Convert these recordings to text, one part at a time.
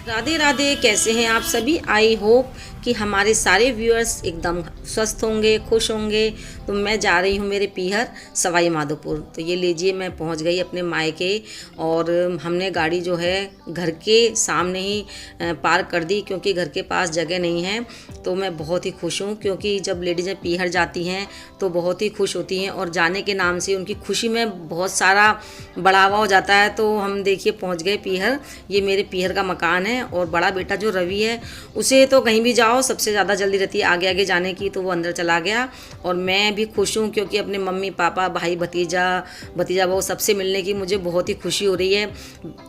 राधे राधे, कैसे हैं आप सभी। आई होप कि हमारे सारे व्यूअर्स एकदम स्वस्थ होंगे, खुश होंगे। तो मैं जा रही हूँ मेरे पीहर सवाई माधोपुर। तो ये लीजिए, मैं पहुँच गई अपने मायके और हमने गाड़ी जो है घर के सामने ही पार्क कर दी, क्योंकि घर के पास जगह नहीं है। तो मैं बहुत ही खुश हूँ, क्योंकि जब लेडीज़ें पीहर जाती हैं तो बहुत ही खुश होती हैं और जाने के नाम से उनकी खुशी में बहुत सारा बढ़ावा हो जाता है। तो हम देखिए पहुँच गए पीहर। ये मेरे पीहर का मकान है और बड़ा बेटा जो रवि है, उसे तो कहीं भी जाओ सबसे ज़्यादा जल्दी रहती है आगे आगे जाने की, तो वो अंदर चला गया। और मैं भी खुश हूँ, क्योंकि अपने मम्मी पापा भाई भतीजा वो सबसे मिलने की मुझे बहुत ही खुशी हो रही है।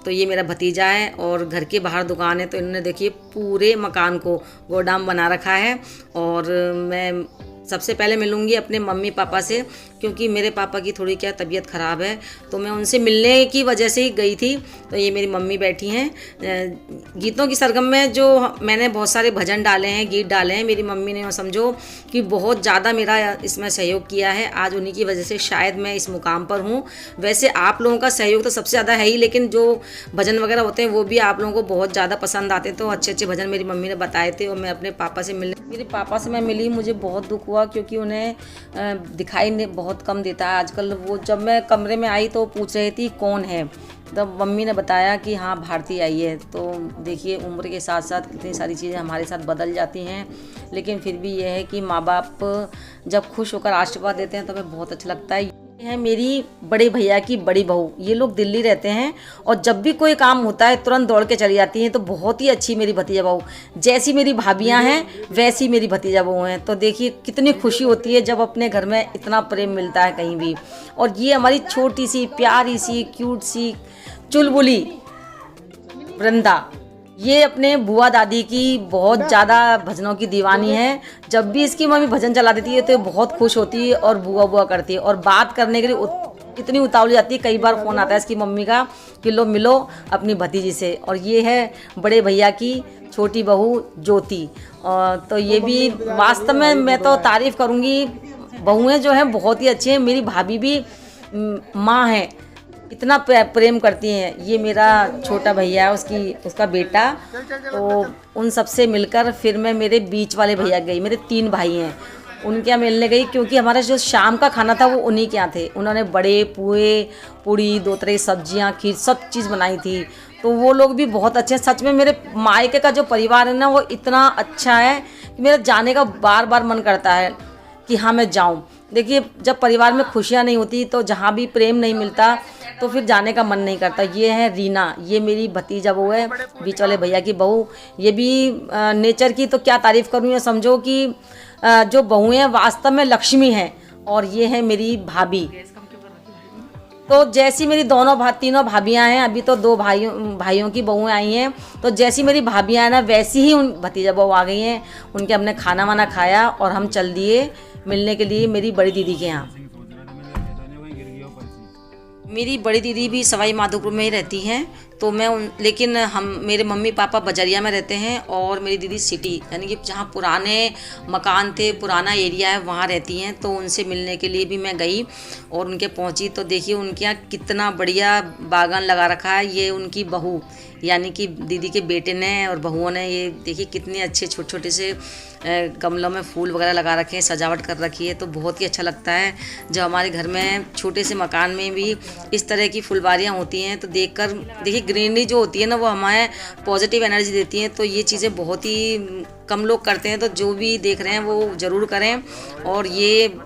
तो ये मेरा भतीजा है और घर के बाहर दुकान है, तो इन्होंने देखिए पूरे मकान को गोदाम बना रखा है। और मैं सबसे पहले मिलूंगी अपने मम्मी पापा से, क्योंकि मेरे पापा की थोड़ी क्या तबीयत ख़राब है, तो मैं उनसे मिलने की वजह से ही गई थी। तो ये मेरी मम्मी बैठी हैं। गीतों की सरगम में जो मैंने बहुत सारे भजन डाले हैं, गीत डाले हैं, मेरी मम्मी ने समझो कि बहुत ज़्यादा मेरा इसमें सहयोग किया है। आज उन्हीं की वजह से शायद मैं इस मुकाम पर हूँ। वैसे आप लोगों का सहयोग तो सबसे ज़्यादा है ही, लेकिन जो भजन वगैरह होते हैं वो भी आप लोगों को बहुत ज़्यादा पसंद आते हैं। तो अच्छे अच्छे भजन मेरी मम्मी ने बताए थे और मैं अपने पापा से मेरे पापा से मैं मिली, मुझे बहुत दुख हुआ, क्योंकि उन्हें दिखाई बहुत कम देता है आजकल। वो जब मैं कमरे में आई तो पूछ रही थी कौन है, तब मम्मी ने बताया कि हाँ भारती आई है। तो देखिए उम्र के साथ साथ कितनी सारी चीज़ें हमारे साथ बदल जाती हैं, लेकिन फिर भी ये है कि माँ बाप जब खुश होकर आशीर्वाद देते हैं तो हमें बहुत अच्छा लगता है। ये है मेरी बड़े भैया की बड़ी बहू। ये लोग दिल्ली रहते हैं और जब भी कोई काम होता है तुरंत दौड़ के चली जाती हैं। तो बहुत ही अच्छी मेरी भतीजा बहू, जैसी मेरी भाभियां हैं वैसी मेरी भतीजा बहू हैं। तो देखिए कितनी खुशी होती है जब अपने घर में इतना प्रेम मिलता है कहीं भी। और ये हमारी छोटी सी प्यारी सी क्यूट सी चुलबुली वृंदा, ये अपने बुआ दादी की बहुत ज़्यादा भजनों की दीवानी है। जब भी इसकी मम्मी भजन चला देती है तो बहुत खुश होती है और बुआ बुआ करती है, और बात करने के लिए इतनी उतावली जाती है। कई बार फ़ोन आता है इसकी मम्मी का कि लो मिलो अपनी भतीजी से। और ये है बड़े भैया की छोटी बहू ज्योति। तो ये भी वास्तव में मैं तो तारीफ़ करूँगी, बहुएँ जो हैं बहुत ही अच्छी हैं। मेरी भाभी भी माँ है, इतना प्रेम करती हैं। ये मेरा छोटा भैया है, उसका बेटा। तो उन सब से मिलकर फिर मैं मेरे बीच वाले भैया गई। मेरे 3 भाई हैं, उनके यहाँ मिलने गई, क्योंकि हमारा जो शाम का खाना था वो उन्हीं के यहाँ थे। उन्होंने बड़े पुए पूड़ी 2 तरह की सब्जियाँ खीर सब चीज़ बनाई थी। तो वो लोग भी बहुत अच्छे हैं। सच में मेरे मायके का जो परिवार है ना, वो इतना अच्छा है कि मेरा जाने का बार बार मन करता है कि हाँ मैं जाऊँ। देखिए जब परिवार में खुशियाँ नहीं होती, तो जहाँ भी प्रेम नहीं मिलता तो फिर जाने का मन नहीं करता। ये है रीना, ये मेरी भतीजा बहू है, बीच वाले भैया की बहू। ये भी नेचर की तो क्या तारीफ़ करूँ, ये समझो कि जो बहू हैं वास्तव में लक्ष्मी हैं। और ये है मेरी भाभी। तो जैसी मेरी तीनों भाभियाँ हैं, अभी तो 2 भाइयों की बहुएँ आई हैं। तो जैसी मेरी भाभियाँ हैं ना, वैसी ही उन भतीजा बहू आ गई हैं। उनके हमने खाना वाना खाया और हम चल दिए मिलने के लिए मेरी बड़ी दीदी के यहाँ। मेरी बड़ी दीदी भी सवाई माधोपुर में ही रहती हैं। तो लेकिन मेरे मम्मी पापा बजरिया में रहते हैं और मेरी दीदी सिटी, यानी कि जहाँ पुराने मकान थे, पुराना एरिया है, वहाँ रहती हैं। तो उनसे मिलने के लिए भी मैं गई और उनके पहुँची। तो देखिए उनके यहाँ कितना बढ़िया बागान लगा रखा है। ये उनकी बहू, यानी कि दीदी के बेटे ने और बहुओं ने, ये देखिए कितने अच्छे छोटे छोटे से गमलों में फूल वगैरह लगा रखे हैं, सजावट कर रखी है। तो बहुत ही अच्छा लगता है जब हमारे घर में छोटे से मकान में भी इस तरह की फुलवारियाँ होती हैं। तो देखकर देखिए ग्रीनरी जो होती है ना, वो हमें पॉजिटिव एनर्जी देती है। तो ये चीज़ें बहुत ही कम लोग करते हैं, तो जो भी देख रहे हैं वो ज़रूर करें। और ये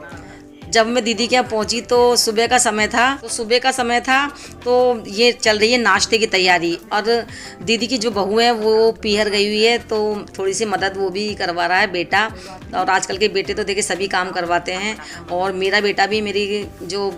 जब मैं दीदी के यहाँ पहुँची तो सुबह का समय था, तो ये चल रही है नाश्ते की तैयारी। और दीदी की जो बहू है वो पीहर गई हुई है, तो थोड़ी सी मदद वो भी करवा रहा है बेटा। और आजकल के बेटे तो देखिए सभी काम करवाते हैं, और मेरा बेटा भी मेरी जो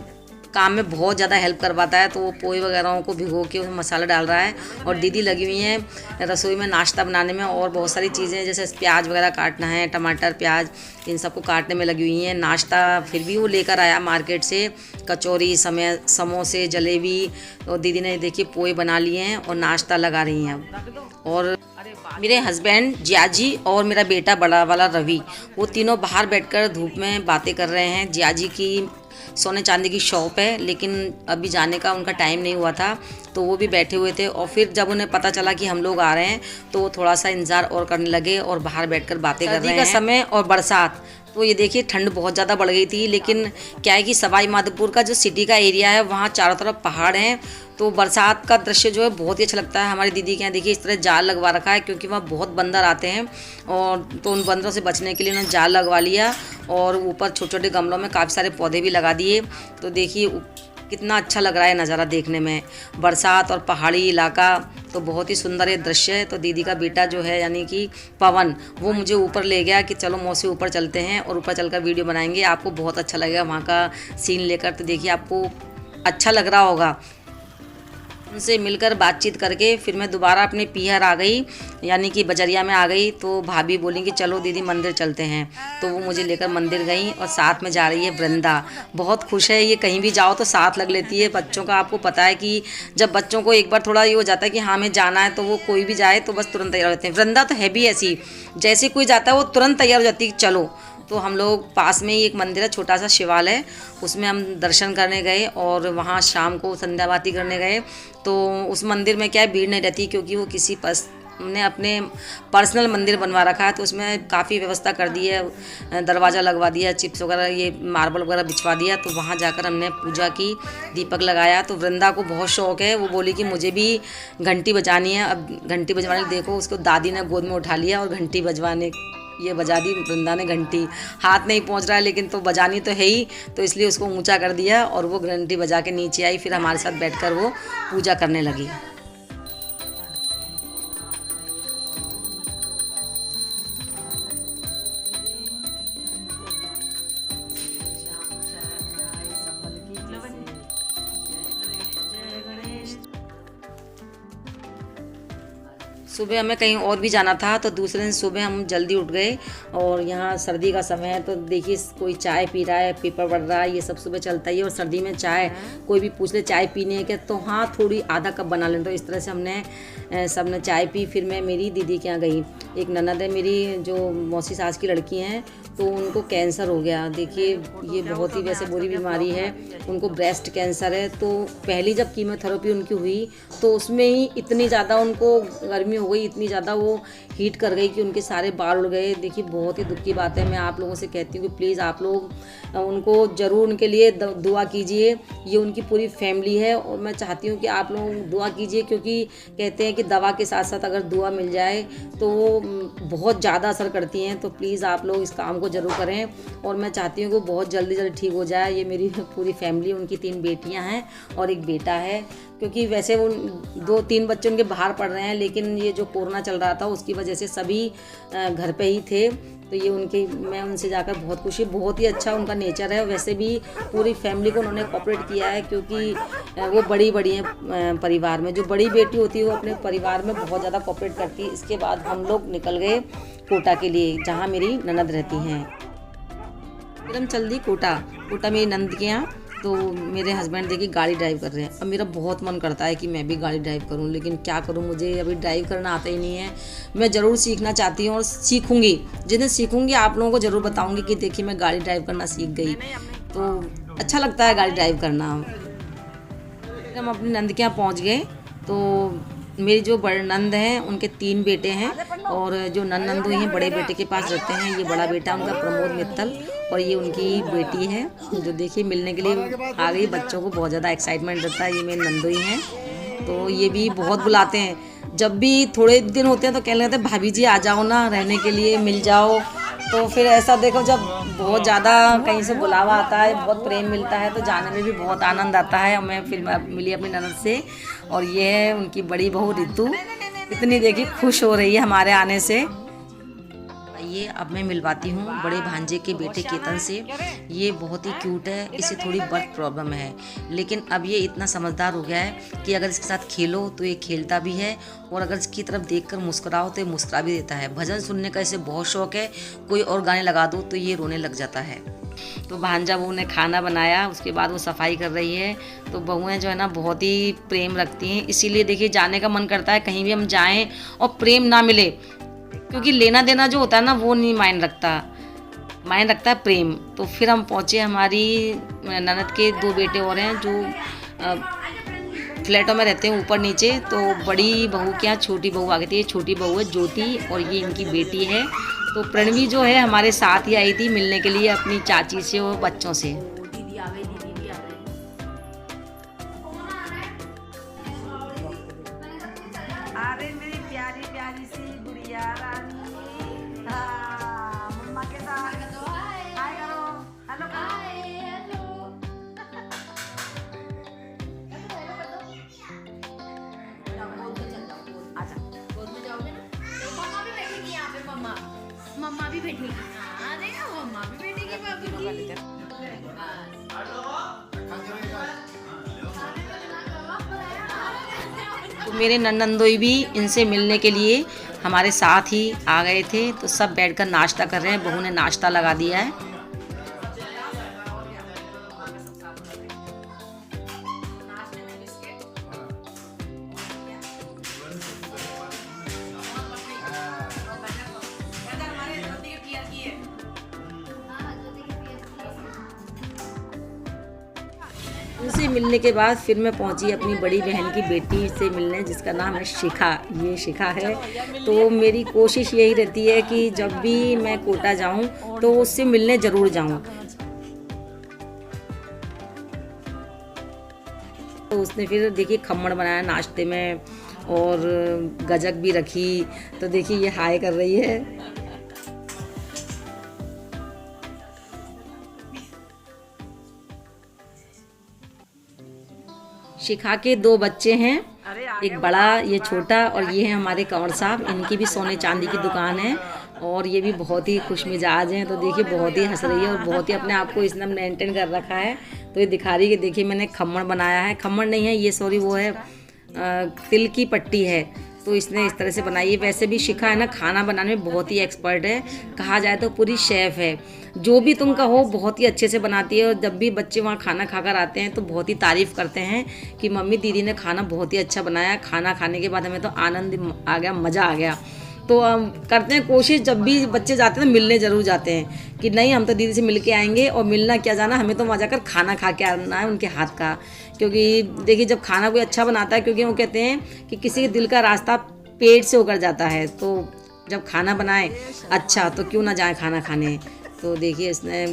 काम में बहुत ज़्यादा हेल्प करवाता है। तो वो पोहे वगैरह को भिगो के उसमें मसाला डाल रहा है, और दीदी लगी हुई हैं रसोई में नाश्ता बनाने में। और बहुत सारी चीज़ें जैसे प्याज वगैरह काटना है, टमाटर प्याज इन सबको काटने में लगी हुई हैं। नाश्ता फिर भी वो लेकर आया मार्केट से, कचौरी समोसे जलेबी। और दीदी ने देखिए पोहे बना लिए हैं और नाश्ता लगा रही हैं। और मेरे हस्बैंड जियाजी और मेरा बेटा बड़ा वाला रवि, वो तीनों बाहर बैठकर धूप में बातें कर रहे हैं। जियाजी की सोने चांदी की शॉप है, लेकिन अभी जाने का उनका टाइम नहीं हुआ था, तो वो भी बैठे हुए थे। और फिर जब उन्हें पता चला कि हम लोग आ रहे हैं तो वो थोड़ा सा इंतज़ार और करने लगे और बाहर बैठकर बातें कर रहे हैं। सर्दी का समय और बरसात, तो ये देखिए ठंड बहुत ज़्यादा बढ़ गई थी। लेकिन क्या है कि सवाई माधोपुर का जो सिटी का एरिया है वहाँ चारों तरफ पहाड़ हैं, तो बरसात का दृश्य जो है बहुत ही अच्छा लगता है। हमारी दीदी के यहाँ देखिए इस तरह जाल लगवा रखा है, क्योंकि वहाँ बहुत बंदर आते हैं, और तो उन बंदरों से बचने के लिए उन्होंने जाल लगवा लिया और ऊपर छोटे छोटे गमलों में काफ़ी सारे पौधे भी लगा दिए। तो देखिए कितना अच्छा लग रहा है नज़ारा देखने में, बरसात और पहाड़ी इलाका, तो बहुत ही सुंदर ये दृश्य है। तो दीदी का बेटा जो है यानी कि पवन, वो मुझे ऊपर ले गया कि चलो मौसी ऊपर चलते हैं और ऊपर चलकर वीडियो बनाएंगे, आपको बहुत अच्छा लगेगा वहाँ का सीन लेकर। तो देखिए आपको अच्छा लग रहा होगा। उनसे मिलकर बातचीत करके फिर मैं दोबारा अपने पीहर आ गई, यानी कि बजरिया में आ गई। तो भाभी बोली कि चलो दीदी मंदिर चलते हैं, तो वो मुझे लेकर मंदिर गई और साथ में जा रही है वृंदा। बहुत खुश है ये, कहीं भी जाओ तो साथ लग लेती है। बच्चों का आपको पता है कि जब बच्चों को एक बार थोड़ा ये हो जाता है कि हाँ हमें जाना है, तो वो कोई भी जाए तो बस तुरंत तैयार हो जाते हैं। वृंदा तो है भी ऐसी, जैसे कोई जाता है वो तुरंत तैयार हो जाती है चलो। तो हम लोग पास में ही एक मंदिर है, छोटा सा शिवालय, उसमें हम दर्शन करने गए और वहाँ शाम को संध्या बाती करने गए। तो उस मंदिर में क्या है, भीड़ नहीं रहती, क्योंकि वो किसी ने अपने पर्सनल मंदिर बनवा रखा है, तो उसमें काफ़ी व्यवस्था कर दी है, दरवाज़ा लगवा दिया, चिप्स वगैरह ये मार्बल वगैरह बिछवा दिया। तो वहाँ जाकर हमने पूजा की, दीपक लगाया। तो वृंदा को बहुत शौक़ है, वो बोली कि मुझे भी घंटी बजानी है। अब घंटी बजवाने देखो उसको दादी ने गोद में उठा लिया और घंटी बजवाने ये बजा दी वृंदा ने घंटी। हाथ नहीं पहुंच रहा है लेकिन तो बजानी तो है ही, तो इसलिए उसको ऊंचा कर दिया और वो घंटी बजा के नीचे आई। फिर हमारे साथ बैठकर वो पूजा करने लगी। सुबह हमें कहीं और भी जाना था, तो दूसरे दिन सुबह हम जल्दी उठ गए। और यहाँ सर्दी का समय है, तो देखिए कोई चाय पी रहा है, पेपर पढ़ रहा है, ये सब सुबह चलता ही है। और सर्दी में चाय, कोई भी पूछ ले चाय पीने है क्या, तो हाँ थोड़ी आधा कप बना लें। तो इस तरह से हमने सबने चाय पी। फिर मैं मेरी दीदी के यहाँ गई। एक ननद है मेरी, जो मौसी सास की लड़की हैं, तो उनको कैंसर हो गया। देखिए ये बहुत ही वैसे बुरी बीमारी है, उनको ब्रेस्ट कैंसर है। तो पहली जब कीमोथेरेपी उनकी हुई तो उसमें ही इतनी ज़्यादा उनको गर्मी हो गई, इतनी ज़्यादा वो हीट कर गई कि उनके सारे बाल उड़ गए। देखिए बहुत ही दुख की बात है। मैं आप लोगों से कहती हूँ कि प्लीज़ आप लोग उनको ज़रूर उनके लिए दुआ कीजिए। ये उनकी पूरी फैमिली है और मैं चाहती हूँ कि आप लोग दुआ कीजिए, क्योंकि कहते हैं कि दवा के साथ साथ अगर दुआ मिल जाए तो वो बहुत ज़्यादा असर करती हैं। तो प्लीज़ आप लोग इस काम को ज़रूर करें और मैं चाहती हूँ कि वो बहुत जल्दी ठीक हो जाए। ये मेरी पूरी फैमिली, उनकी 3 बेटियाँ हैं और एक बेटा है, क्योंकि वैसे वो 2-3 बच्चे उनके बाहर पढ़ रहे हैं, लेकिन ये जो कोरोना चल रहा था उसकी वजह से सभी घर पे ही थे। तो ये उनकी, मैं उनसे जाकर बहुत खुशी, बहुत ही अच्छा उनका नेचर है। वैसे भी पूरी फैमिली को उन्होंने कोऑपरेट किया है, क्योंकि वो बड़ी हैं परिवार में। जो बड़ी बेटी होती है वो अपने परिवार में बहुत ज़्यादा कोऑपरेट करती है। इसके बाद हम लोग निकल गए कोटा के लिए, जहाँ मेरी ननद रहती हैं। फिर हम चल दी कोटा मेरी ननद के यहाँ। तो मेरे हस्बैंड देखिए गाड़ी ड्राइव कर रहे हैं। अब मेरा बहुत मन करता है कि मैं भी गाड़ी ड्राइव करूं, लेकिन क्या करूं, मुझे अभी ड्राइव करना आता ही नहीं है। मैं ज़रूर सीखना चाहती हूं और सीखूंगी। जिस दिन सीखूंगी आप लोगों को ज़रूर बताऊंगी कि देखिए मैं गाड़ी ड्राइव करना सीख गई। तो अच्छा लगता है गाड़ी ड्राइव करना। हम अपनी नंद के यहाँ पहुँच गए। तो मेरी जो बड़े नंद हैं उनके 3 बेटे हैं, और जो नंद हुई हैं बड़े बेटे के पास रहते हैं। ये बड़ा बेटा उनका प्रमोद मित्तल, और ये उनकी बेटी है जो देखिए मिलने के लिए आ गई। बच्चों को बहुत ज़्यादा एक्साइटमेंट रहता है। ये मेरी नंदोई हैं, तो ये भी बहुत बुलाते हैं। जब भी थोड़े दिन होते हैं तो कहने लगते हैं भाभी जी आ जाओ ना, रहने के लिए मिल जाओ। तो फिर ऐसा देखो, जब बहुत ज़्यादा कहीं से बुलावा आता है, बहुत प्रेम मिलता है, तो जाने में भी बहुत आनंद आता है। और मैं फिर मिली अपनी ननद से, और ये है उनकी बड़ी बहू रितु। इतनी देखिए खुश हो रही है हमारे आने से। ये अब मैं मिलवाती हूँ बड़े भांजे के बेटे केतन से। ये बहुत ही क्यूट है, इसे थोड़ी बर्थ प्रॉब्लम है, लेकिन अब ये इतना समझदार हो गया है कि अगर इसके साथ खेलो तो ये खेलता भी है, और अगर इसकी तरफ देखकर मुस्कुराओ तो ये मुस्कुरा भी देता है। भजन सुनने का इसे बहुत शौक है, कोई और गाने लगा दो तो ये रोने लग जाता है। तो भांजा बहू ने खाना बनाया, उसके बाद वो सफाई कर रही है। तो बहुएं जो है ना बहुत ही प्रेम रखती हैं, इसीलिए देखिए जाने का मन करता है कहीं भी हम जाएं और प्रेम ना मिले, क्योंकि लेना देना जो होता है ना वो नहीं मायने रखता। मायने रखता है प्रेम। तो फिर हम पहुँचे, हमारी ननद के 2 बेटे और हैं जो फ्लैटों में रहते हैं ऊपर नीचे। तो बड़ी बहू के यहाँ छोटी बहू आ गई थी। ये छोटी बहू है ज्योति और ये इनकी बेटी है। तो प्रणवी जो है हमारे साथ ही आई थी मिलने के लिए अपनी चाची से और बच्चों से। दीदी आ गई, दीदी भी आ गई। अरे मेरी प्यारी प्यारी सी गुड़िया रानी, हाँ मम्मा के साथ हाय करो, हेलो मम्मा भी बैठेगी। हाँ देखा, मम्मा भी बैठेगी भाभी की। तो मेरे ननंदोई भी इनसे मिलने के लिए हमारे साथ ही आ गए थे। तो सब बैठकर नाश्ता कर रहे हैं, बहू ने नाश्ता लगा दिया है। उनसे मिलने के बाद फिर मैं पहुंची अपनी बड़ी बहन की बेटी से मिलने, जिसका नाम है शिखा। ये शिखा है। तो मेरी कोशिश यही रहती है कि जब भी मैं कोटा जाऊं तो उससे मिलने ज़रूर जाऊं। तो उसने फिर देखिए खम्मड़ बनाया नाश्ते में और गजक भी रखी। तो देखिए ये हाय कर रही है। शिखा के 2 बच्चे हैं, एक बड़ा ये छोटा, और ये है हमारे कंवर साहब। इनकी भी सोने चांदी की दुकान है और ये भी बहुत ही खुश मिजाज हैं। तो देखिए बहुत ही हंस रही है और बहुत ही अपने आप को इसने मेंटेन कर रखा है। तो ये दिखा रही है कि देखिए मैंने खम्मड़ बनाया है। खम्मड़ नहीं है ये, सॉरी, वो है तिल की पट्टी है। तो इसने इस तरह से बनाई है। वैसे भी शिखा है ना खाना बनाने में बहुत ही एक्सपर्ट है, कहा जाए तो पूरी शेफ़ है। जो भी तुम कहो बहुत ही अच्छे से बनाती है। और जब भी बच्चे वहाँ खाना खाकर आते हैं तो बहुत ही तारीफ़ करते हैं कि मम्मी दीदी ने खाना बहुत ही अच्छा बनाया। खाना खाने के बाद हमें तो आनंद आ गया, मज़ा आ गया। तो करते हैं कोशिश, जब भी बच्चे जाते हैं तो मिलने ज़रूर जाते हैं कि नहीं हम तो दीदी से मिल के आएंगे। और मिलना क्या जाना, हमें तो वहाँ जाकर खाना खा के आना है उनके हाथ का। क्योंकि देखिए जब खाना कोई अच्छा बनाता है, क्योंकि वो कहते हैं कि किसी के दिल का रास्ता पेट से होकर जाता है। तो जब खाना बनाए अच्छा तो क्यों ना जाए खाना खाने। तो देखिए इसने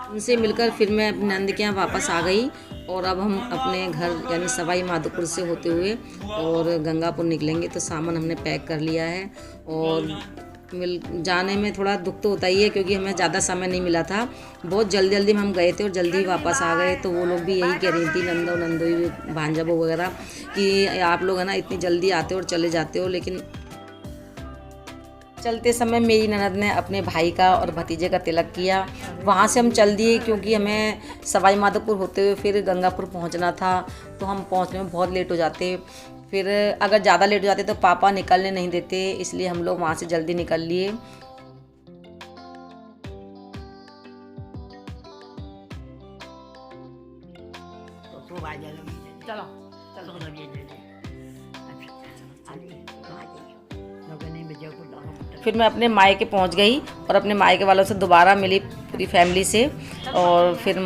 उनसे मिलकर फिर मैं अपने नंद के यहाँ वापस आ गई। और अब हम अपने घर यानी सवाई माधोपुर से होते हुए और गंगापुर निकलेंगे। तो सामान हमने पैक कर लिया है और जाने में थोड़ा दुख तो होता ही है, क्योंकि हमें ज़्यादा समय नहीं मिला था। बहुत जल्दी जल्दी में हम गए थे और जल्दी ही वापस आ गए। तो वो लोग भी यही कह रही थी, नंदो नंदोई भांजा बहू वगैरह, कि आप लोग है ना इतनी जल्दी आते हो और चले जाते हो। लेकिन चलते समय मेरी ननद ने अपने भाई का और भतीजे का तिलक किया। वहाँ से हम चल दिए, क्योंकि हमें सवाई माधोपुर होते हुए फिर गंगापुर पहुँचना था। तो हम पहुँचने में बहुत लेट हो जाते। फिर अगर ज़्यादा लेट हो जाते तो पापा निकलने नहीं देते, इसलिए हम लोग वहाँ से जल्दी निकल लिए। फिर मैं अपने मायके पहुंच गई और अपने मायके वालों से दोबारा मिली पूरी फैमिली से। और फिर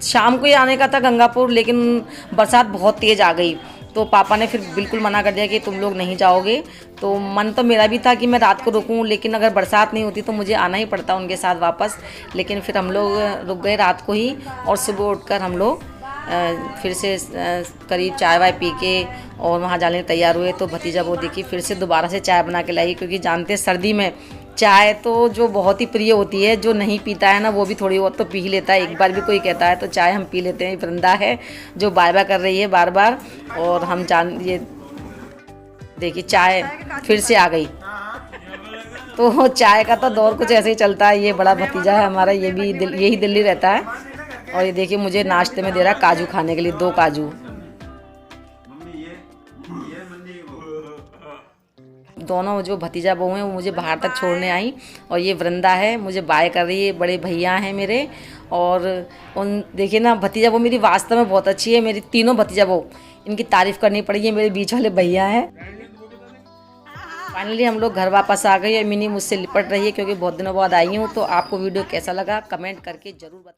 शाम को ही आने का था गंगापुर, लेकिन बरसात बहुत तेज़ आ गई। तो पापा ने फिर बिल्कुल मना कर दिया कि तुम लोग नहीं जाओगे। तो मन तो मेरा भी था कि मैं रात को रुकूं, लेकिन अगर बरसात नहीं होती तो मुझे आना ही पड़ता उनके साथ वापस। लेकिन फिर हम लोग रुक गए रात को ही, और सुबह उठकर हम लोग फिर से करीब चाय वाय पी के और वहाँ जाने तैयार हुए। तो भतीजा वो देखी फिर से दोबारा से चाय बना के लाई, क्योंकि जानते हैं सर्दी में चाय तो जो बहुत ही प्रिय होती है, जो नहीं पीता है ना वो भी थोड़ी बहुत तो पी ही लेता है। एक बार भी कोई कहता है तो चाय हम पी लेते हैं। वृंदा है जो बाय बाय कर रही है बार बार, और हम ये देखिए चाय फिर से आ गई। तो चाय का तो दौर कुछ ऐसे ही चलता है। ये बड़ा भतीजा है हमारा, ये भी यही दिल्ली रहता है। और ये देखिए मुझे नाश्ते में दे रहा है काजू खाने के लिए, 2 काजू। दोनों जो भतीजा बहू हैं वो मुझे बाहर तक छोड़ने आई, और ये वृंदा है मुझे बाय कर रही है। बड़े भैया हैं मेरे, और उन देखिए ना भतीजा बहू मेरी वास्तव में बहुत अच्छी है। मेरी तीनों भतीजा बहू, इनकी तारीफ़ करनी पड़ेगी। मेरे बीच वाले भैया हैं, फाइनली हम लोग घर वापस आ गए और मिनी मुझसे लिपट रही है क्योंकि बहुत दिनों बाद आई हूँ। तो आपको वीडियो कैसा लगा कमेंट करके ज़रूर बताएं।